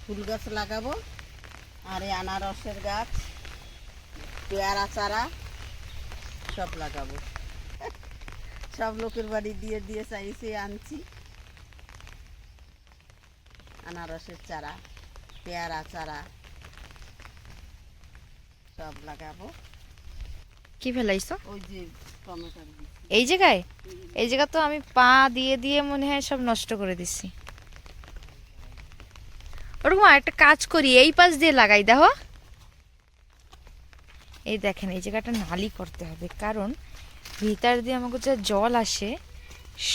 ফুল গাছ লাগাবো, আর এই আনারসের গাছ, পেয়ারা চারা সব লাগাবো। সব লোকের বাড়ি দিয়ে দিয়ে চাইছে আনছি আনারসের চারা, পেয়ারা চারা সব লাগাবো। কি ফেলাইছো ওই যে টমেটোর বীজ। এই জায়গায়? এই জায়গা তো আমি পা দিয়ে দিয়ে মনে হয় সব নষ্ট করে দিচ্ছি। ওরকম একটা কাজ করি, এই পাশ দিয়ে লাগাই দেখো। এই দেখেন এই জায়গাটা নালি করতে হবে, কারণ ভিতর দিয়ে আমাকে যা জল আসে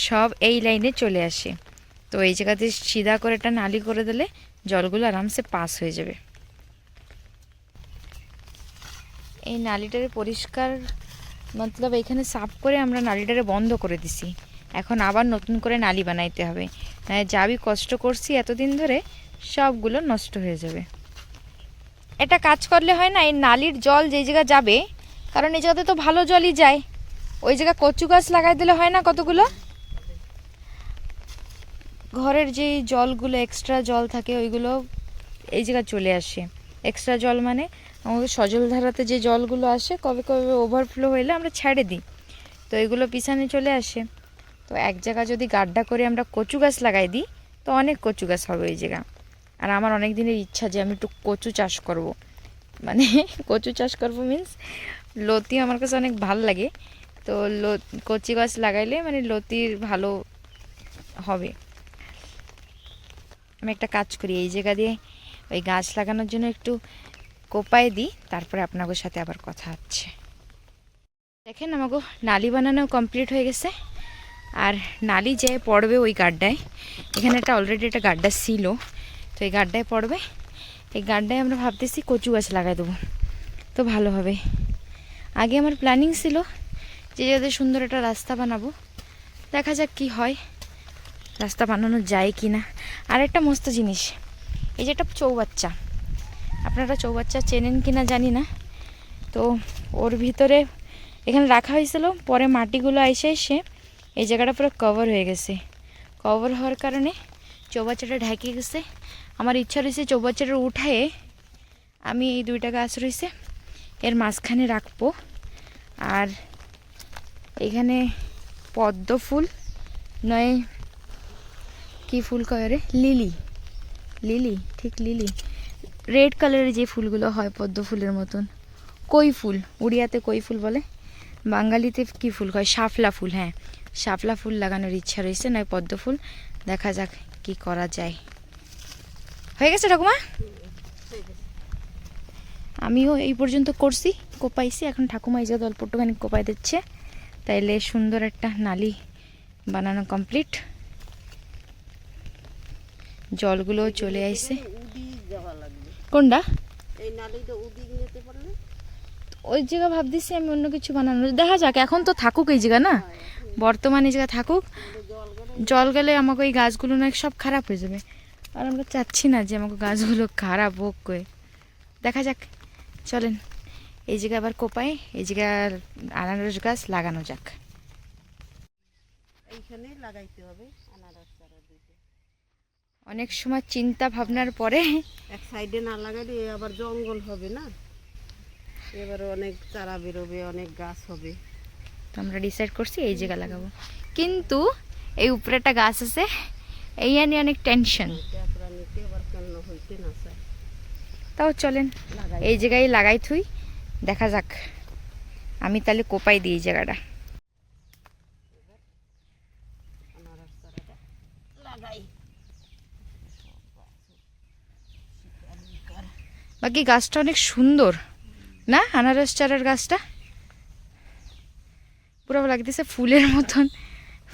সব এই লাইনে চলে আসে। তো এই জায়গাতে সিধা করে একটা নালি করে দিলে জলগুলো আরামসে পাস হয়ে যাবে। এই নালিটারে পরিষ্কার মতলব এখানে সাফ করে আমরা নালিটারে বন্ধ করে দিছি। এখন আবার নতুন করে নালি বানাইতে হবে, যাবি কষ্ট করছি এতদিন ধরে সবগুলো নষ্ট হয়ে যাবে। এটা কাজ করলে হয় না, এই নালির জল যেই জায়গা যাবে, কারণ এই জায়গাতে তো ভালো জলই যায়, ওই জায়গা কচু গাছ লাগাই দিলে হয় না কতগুলো। ঘরের যেই জলগুলো এক্সট্রা জল থাকে ওইগুলো এই জায়গায় চলে আসে। এক্সট্রা জল মানে আমাদের সজল ধারাতে যে জলগুলো আসে কবে কবে ওভারফ্লো হইলে আমরা ছেড়ে দিই, তো এগুলো পিছনে চলে আসে। তো এক জায়গা যদি গাড্ডা করে আমরা কচু গাছ লাগাই দিই তো অনেক কচু গাছ হবে ওই জায়গা। আর আমার অনেক দিনের ইচ্ছা যে আমি একটু কচু চাষ করব, মানে কচু চাষ করব মিন্স লতি আমার কাছে অনেক ভাল লাগে। তো কচি গাছ লাগাইলে মানে লতির ভালো হবে। আমি একটা কাজ করি, এই জায়গা দিয়ে ওই গাছ লাগানোর জন্য একটু কোপায় দিই, তারপরে আপনাদের সাথে আবার কথা হচ্ছে। দেখেন আমাকে নালি বানানো কমপ্লিট হয়ে গেছে, আর নালি যে পড়বে ওই গাড্ডায়, এখানে একটা অলরেডি একটা গাড্ডা ছিল, তো এই গাড্ডায় পড়বে। এই গাড্ডায় আমরা ভাবতেছি কচু গাছ লাগাই দেবো, তো ভালো হবে। আগে আমার প্ল্যানিং ছিল যে যাতে সুন্দর একটা রাস্তা বানাবো, দেখা যাক কি হয়, রাস্তা বানানো যায় কি না। আর একটা মস্ত জিনিস, এই যে একটা চৌবাচ্চা, আপনারা চৌবাচ্চা চেনেন কি না জানি না, তো ওর ভিতরে এখানে রাখা হয়েছিল, পরে মাটিগুলো এসে এসে এই জায়গাটা পুরো কভার হয়ে গেছে। কভার হওয়ার কারণে চৌবাচ্চাটা ঢেকে গেছে। আমার ইচ্ছা রয়েছে চৌবাচ্চাটা উঠায়ে আমি এই দুইটা গাছ রয়েছে এর মাঝখানে রাখবো, আর এখানে পদ্ম ফুল নয় কি ফুল কয় রে, লিলি, লিলি ঠিক লিলি, রেড কালারের যে ফুলগুলো হয় পদ্ম ফুলের মতন, কই ফুল, উড়িয়াতে কই ফুল বলে, বাঙালিতে কি ফুল কয়, শাপলা ফুল। হ্যাঁ, শাপলা ফুল লাগানোর ইচ্ছা রয়েছে, নয় পদ্ম ফুল, দেখা যাক কি করা যায়। হয়ে গেছে ঠাকুমা, আমিও এই পর্যন্ত করছি, কোপাইছি, এখন ঠাকুমা এই যে অল্প একটুখানি কোপাই দিচ্ছে, তাইলে সুন্দর একটা নালি বানানো কমপ্লিট। জলগুলো চলে আইছে। কোনটা? এই নালিটা উদি নিতে পারলে ওই জায়গা ভাবতেছি আমি অন্য কিছু বানানো, দেখা যাক, এখন তো থাকুক এই জায়গা না, বর্তমানে এই জায়গা থাকুক। জল গেলে আমাকে ওই গাছগুলো না সব খারাপ হয়ে যাবে, আর আমরা চাচ্ছি না যে আমাকে গাছগুলো খারাপ হোক করে। দেখা যাক, চলেন এই জায়গায় আবার কোপাই, এই জায়গায় আনারস গাছ লাগানো যাক। এইখানে লাগাইতে হবে আনারস চারা দিতে। অনেক সময় চিন্তা ভাবনার পরে এক সাইডে না লাগাইলে আবার জঙ্গল হবে না, এবারে অনেক চারা বেরোবে, অনেক গাছ হবে। তো আমরা ডিসাইড করছি এই জায়গা লাগাবো, কিন্তু এই উপরে একটা গাছ আছে, এই নিয়ে অনেক টেনশন। তাও চলেন এই জায়গায় লাগাই থুই, দেখা যাক। আমি তাহলে কোপাই দিই এই জায়গাটা। বাকি গাছটা অনেক সুন্দর না, আনারস চারার গাছটা পুরো লাগতেছে ফুলের মতন,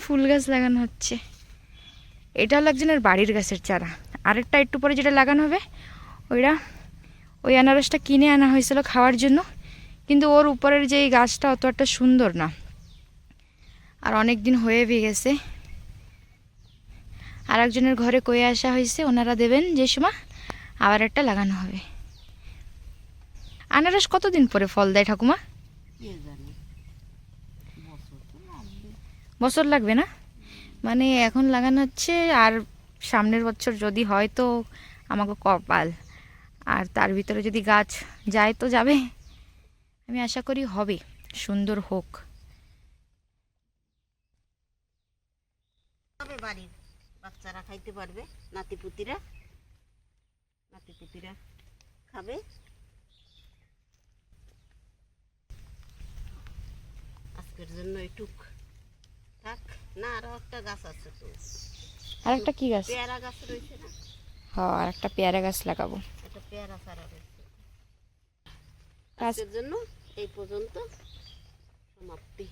ফুল গাছ লাগানো হচ্ছে। এটা হলো একজনের বাড়ির গাছের চারা, আরেকটা একটু পরে যেটা লাগানো হবে ওইটা ওই আনারসটা কিনে আনা হয়েছিল খাওয়ার জন্য, কিন্তু ওর উপরের যে এই গাছটা অত একটা সুন্দর না, আর অনেক দিন হয়ে গেছে। আর একজনের ঘরে কয়ে আসা হয়েছে, ওনারা দেবেন যে সময় আবার একটা লাগানো হবে। আনারস কতদিন পরে ফল দেয় ঠাকুমা? বছর লাগবে না, মানে এখন লাগানো হচ্ছে, আর সামনের বছর যদি হয় তো আমাকে কপাল। আর তার ভিতরে যদি গাছ যায় তো যাবে, আমি আশা করি হবে, সুন্দর হোক। তবে বাড়ির বাচ্চারা খাইতে পারবে, নাতিপুতিরা নাতিপুতিরা খাবে। আজকের জন্য এটুক থাক। না, আরো একটা গাছ আছে তো, আর একটা কি গাছ? পেয়ারা গাছ রয়েছে না? হ্যাঁ, আর একটা পেয়ারা গাছ লাগাবো। একটা পেয়ারা চারা রয়েছে। গাছ আজকের জন্য এই পর্যন্ত সমাপ্তি।